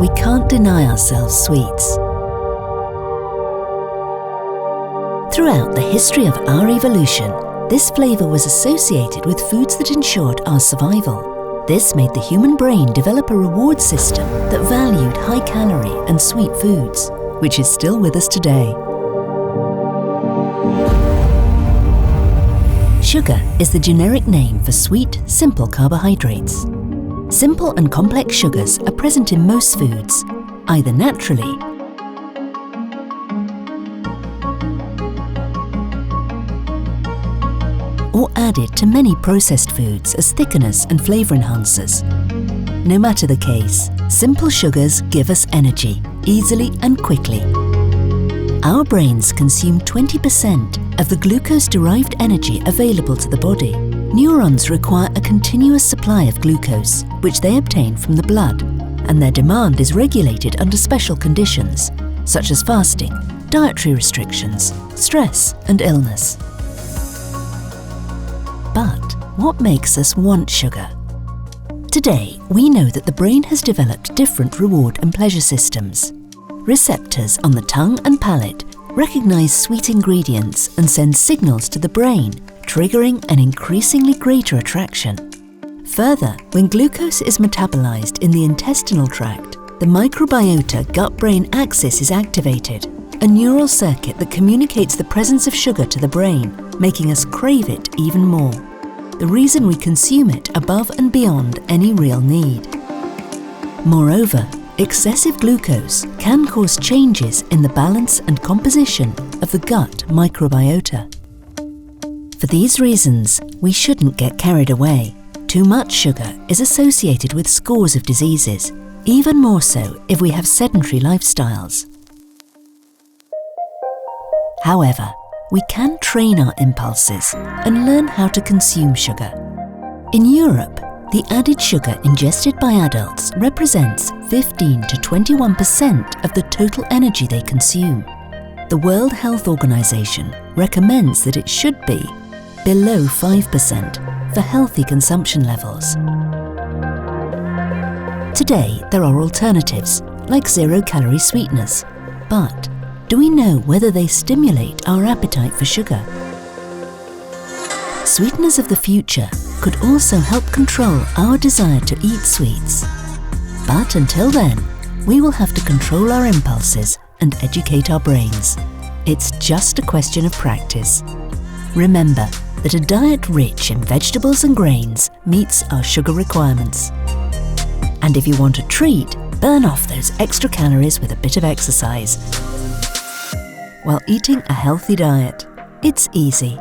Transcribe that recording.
we can't deny ourselves sweets. Throughout the history of our evolution, this flavour was associated with foods that ensured our survival. This made the human brain develop a reward system that valued high-calorie and sweet foods, which is still with us today. Sugar is the generic name for sweet, simple carbohydrates. Simple and complex sugars are present in most foods, either naturally or added to many processed foods as thickeners and flavour enhancers. No matter the case, simple sugars give us energy, easily and quickly. Our brains consume 20% of the glucose-derived energy available to the body. Neurons require a continuous supply of glucose, which they obtain from the blood, and their demand is regulated under special conditions, such as fasting, dietary restrictions, stress and illness. But what makes us want sugar? Today, we know that the brain has developed different reward and pleasure systems. Receptors on the tongue and palate recognize sweet ingredients and send signals to the brain, triggering an increasingly greater attraction. Further, when glucose is metabolized in the intestinal tract, the microbiota gut-brain axis is activated, a neural circuit that communicates the presence of sugar to the brain, making us crave it even more. The reason we consume it above and beyond any real need. Moreover, excessive glucose can cause changes in the balance and composition of the gut microbiota. For these reasons, we shouldn't get carried away. Too much sugar is associated with scores of diseases, even more so if we have sedentary lifestyles. However, we can train our impulses and learn how to consume sugar. In Europe, the added sugar ingested by adults represents 15 to 21% of the total energy they consume. The World Health Organization recommends that it should be below 5% for healthy consumption levels. Today, there are alternatives like zero-calorie sweeteners, but do we know whether they stimulate our appetite for sugar? Sweeteners of the future could also help control our desire to eat sweets. But until then, we will have to control our impulses and educate our brains. It's just a question of practice. Remember that a diet rich in vegetables and grains meets our sugar requirements. And if you want a treat, burn off those extra calories with a bit of exercise. While eating a healthy diet, it's easy.